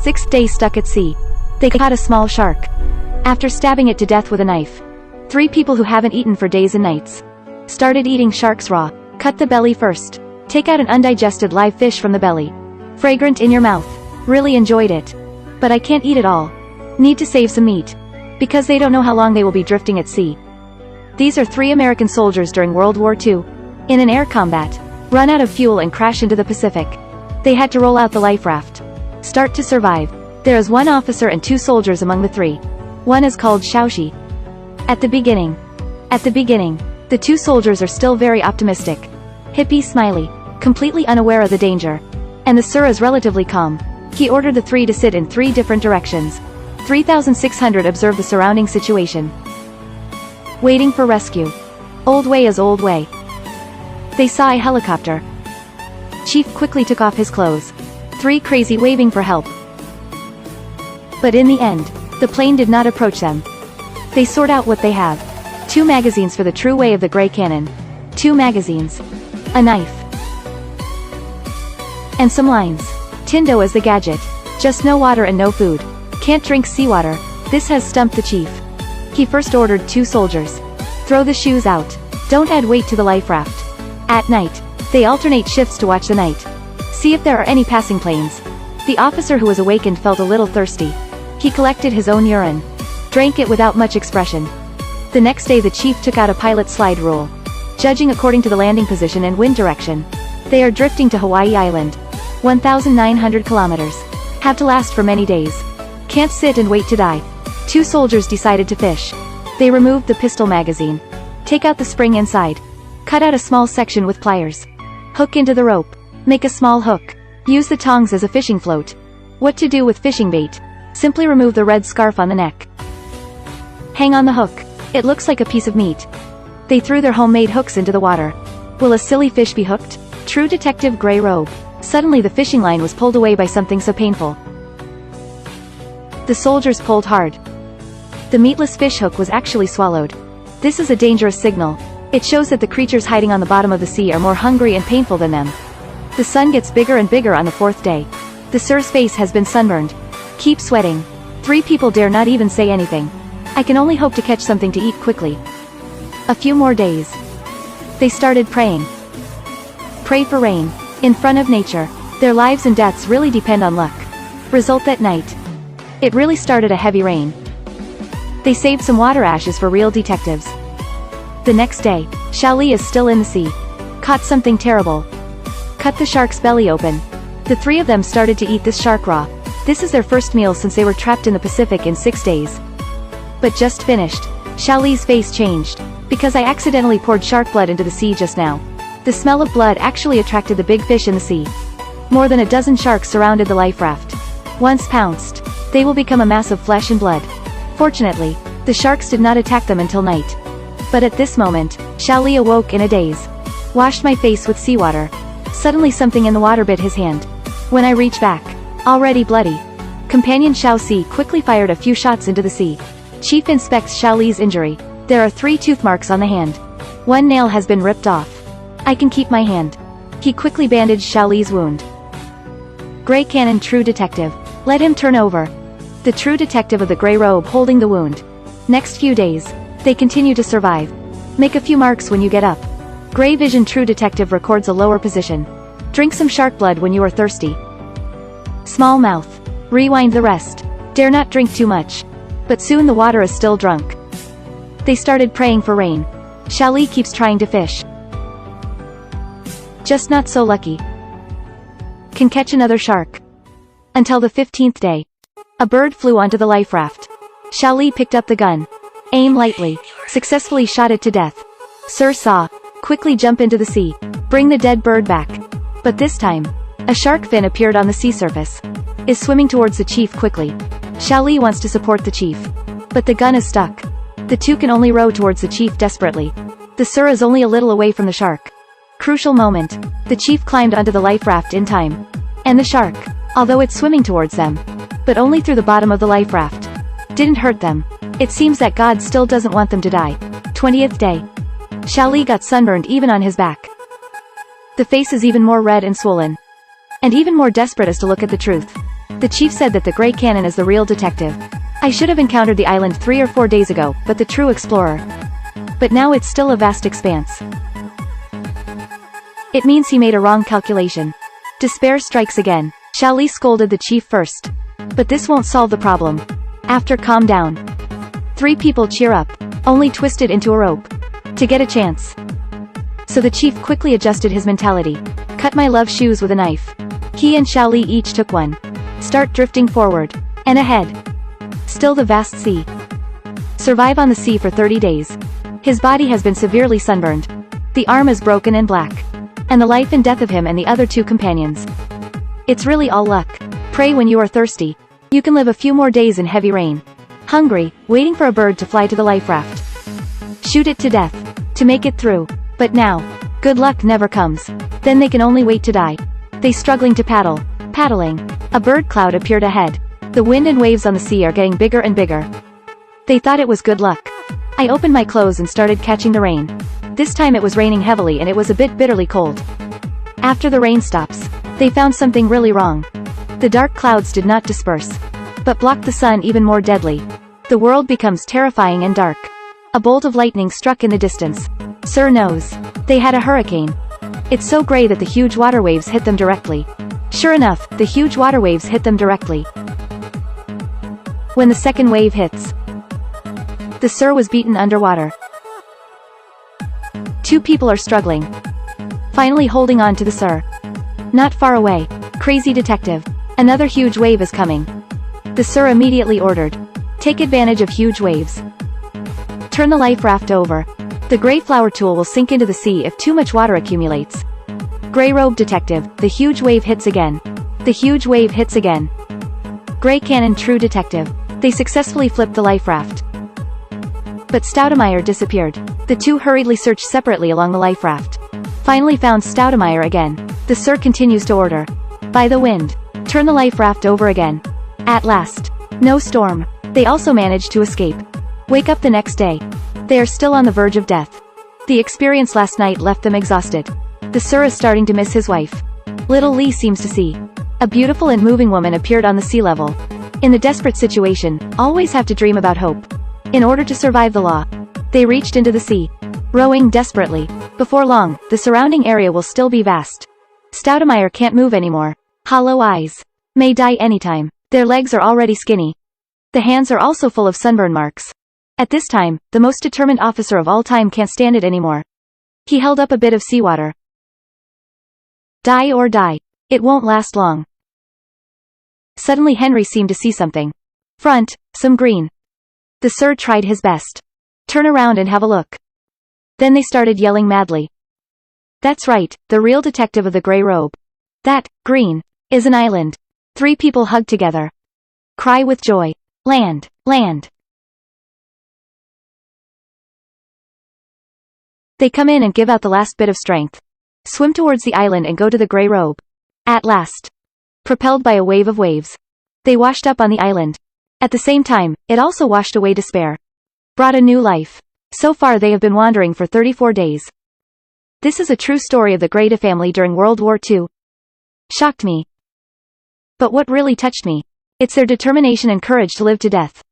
Sixth day stuck at sea. They caught a small shark. After stabbing it to death with a knife, 3 people who haven't eaten for days and nights started eating sharks raw. Cut the belly first. Take out an undigested live fish from the belly. Fragrant in your mouth. Really enjoyed it. But I can't eat it all. Need to save some meat. Because they don't know how long they will be drifting at sea. These are 3 American soldiers during World War II. In an air combat. Run out of fuel and crash into the Pacific. They had to roll out the life raft. Start to survive. There is 1 officer and 2 soldiers among the 3. One is called 𝙍𝙚𝙨𝙥𝙚𝙨. At the beginning, the 2 soldiers are still very optimistic. Hippie smiley, completely unaware of the danger. And the sir is relatively calm. He ordered the 3 to sit in 3 different directions. 3600 observe the surrounding situation. Waiting for rescue. Old way is old way. They saw a helicopter. Chief quickly took off his clothes. 3 crazy waving for help. But in the end, the plane did not approach them. They sort out what they have. 2 magazines for the true way of the gray cannon. 2 magazines. A knife. And some lines. Tindo is the gadget. Just no water and no food. Can't drink seawater. This has stumped the chief. He first ordered 2 soldiers. Throw the shoes out. Don't add weight to the life raft. At night, they alternate shifts to watch the night. See if there are any passing planes. The officer who was awakened felt a little thirsty. He collected his own urine. Drank it without much expression. The next day the chief took out a pilot slide rule. Judging according to the landing position and wind direction. They are drifting to Hawaii Island. 1,900 kilometers. Have to last for many days. Can't sit and wait to die. 2 soldiers decided to fish. They removed the pistol magazine. Take out the spring inside. Cut out a small section with pliers. Hook into the rope. Make a small hook. Use the tongs as a fishing float. What to do with fishing bait? Simply remove the red scarf on the neck. Hang on the hook. It looks like a piece of meat. They threw their homemade hooks into the water. Will a silly fish be hooked? True detective gray robe. Suddenly the fishing line was pulled away by something so painful. The soldiers pulled hard. The meatless fish hook was actually swallowed. This is a dangerous signal. It shows that the creatures hiding on the bottom of the sea are more hungry and painful than them. The sun gets bigger and bigger on the 4th day. The sir's face has been sunburned. Keep sweating. 3 people dare not even say anything. I can only hope to catch something to eat quickly. A few more days. They started praying. Pray for rain. In front of nature. Their lives and deaths really depend on luck. Result that night. It really started a heavy rain. They saved some water ashes for real detectives. The next day, 𝙍𝙚𝙨 is still in the sea. Caught something terrible. Cut the shark's belly open. The 3 of them started to eat this shark raw. This is their first meal since they were trapped in the Pacific in 6 days. But just finished. 𝙍𝙚𝙨's face changed. Because I accidentally poured shark blood into the sea just now. The smell of blood actually attracted the big fish in the sea. More than a dozen sharks surrounded the life raft. Once pounced, they will become a mass of flesh and blood. Fortunately, the sharks did not attack them until night. But at this moment, 𝙍𝙚𝙨 awoke in a daze. Washed my face with seawater. Suddenly something in the water bit his hand. When I reach back, already bloody. Companion 𝙍𝙬𝙨 quickly fired a few shots into the sea. Chief inspects 𝙍𝙬𝙨's injury. There are 3 tooth marks on the hand. 1 nail has been ripped off. I can keep my hand. He quickly bandaged 𝙍𝙬𝙨's wound. Gray Cannon True Detective. Let him turn over. The true detective of the gray robe holding the wound. Next few days, they continue to survive. Make a few marks when you get up. Gray Vision True Detective records a lower position. Drink some shark blood when you are thirsty. Small mouth. Rewind the rest. Dare not drink too much. But soon the water is still drunk. They started praying for rain. 𝙍𝙚𝙨 keeps trying to fish. Just not so lucky. Can catch another shark. Until the 15th day. A bird flew onto the life raft. 𝙍𝙚𝙨 picked up the gun. Aim lightly. Successfully shot it to death. Sir saw. Quickly jump into the sea. Bring the dead bird back. But this time, a shark fin appeared on the sea surface. Is swimming towards the chief quickly. 𝙍𝙚𝙨 wants to support the chief. But the gun is stuck. The 2 can only row towards the chief desperately. The sir is only a little away from the shark. Crucial moment. The chief climbed onto the life raft in time. And the shark, although it's swimming towards them, but only through the bottom of the life raft, didn't hurt them. It seems that God still doesn't want them to die. 20th day. 𝙍𝙚𝙨 got sunburned even on his back. The face is even more red and swollen. And even more desperate is to look at the truth. The chief said that the 𝙬𝙤𝙨 is the real detective. I should have encountered the island 3 or 4 days ago, but the true explorer. But now it's still a vast expanse. It means he made a wrong calculation. Despair strikes again. 𝙬𝙬 scolded the chief first. But this won't solve the problem. After calm down. 3 people cheer up. Only twisted into a rope. To get a chance. So the chief quickly adjusted his mentality. Cut my love shoes with a knife. He and 𝙬𝙬 each took one. Start drifting forward. And ahead. Still the vast sea. Survive on the sea for 30 days. His body has been severely sunburned. The arm is broken and black. And the life and death of him and the other 2 companions. It's really all luck. Pray when you are thirsty. You can live a few more days in heavy rain. Hungry, waiting for a bird to fly to the life raft. Shoot it to death. To make it through. But now. Good luck never comes. Then they can only wait to die. They struggling to paddle. Paddling. A bird cloud appeared ahead. The wind and waves on the sea are getting bigger and bigger. They thought it was good luck. I opened my clothes and started catching the rain. This time it was raining heavily and it was a bit bitterly cold. After the rain stops, they found something really wrong. The dark clouds did not disperse, but blocked the sun even more deadly. The world becomes terrifying and dark. A bolt of lightning struck in the distance. Sir knows. They had a hurricane. It's so gray that the huge water waves hit them directly. Sure enough, the huge water waves hit them directly. When the second wave hits, the Sir was beaten underwater. 2 people are struggling. Finally holding on to the Sir. Not far away. Crazy detective. Another huge wave is coming. The Sir immediately ordered. Take advantage of huge waves. Turn the life raft over. The gray flower tool will sink into the sea if too much water accumulates. Gray robe detective, the huge wave hits again. The huge wave hits again. 𝙬𝙤𝙨 true detective. They successfully flipped the life raft. But 𝙍𝙬𝙬𝙀 disappeared. The 2 hurriedly searched separately along the life raft. Finally found 𝙍𝙬𝙬𝙀 again. The Sir continues to order. By the wind. Turn the life raft over again. At last. No storm. They also managed to escape. Wake up the next day. They are still on the verge of death. The experience last night left them exhausted. The Sir is starting to miss his wife. Little Lee seems to see. A beautiful and moving woman appeared on the sea level. In the desperate situation, always have to dream about hope. In order to survive the law. They reached into the sea. Rowing desperately. Before long, the surrounding area will still be vast. 𝙍𝙬𝙬𝙀 can't move anymore. Hollow eyes. May die anytime. Their legs are already skinny. The hands are also full of sunburn marks. At this time, the most determined officer of all time can't stand it anymore. He held up a bit of seawater. Die or die. It won't last long. Suddenly Henry seemed to see something. Front, some green. The Sir tried his best. Turn around and have a look. Then they started yelling madly. That's right, the real detective of the gray robe. That, green, is an island. 3 people hug together. Cry with joy. Land, land. They come in and give out the last bit of strength. Swim towards the island and go to the gray robe. At last. Propelled by a wave of waves. They washed up on the island. At the same time, it also washed away despair. Brought a new life. So far they have been wandering for 34 days. This is a true story of the 𝙬𝙬𝙀 family during World War II. Shocked me. But what really touched me? It's their determination and courage to live to death.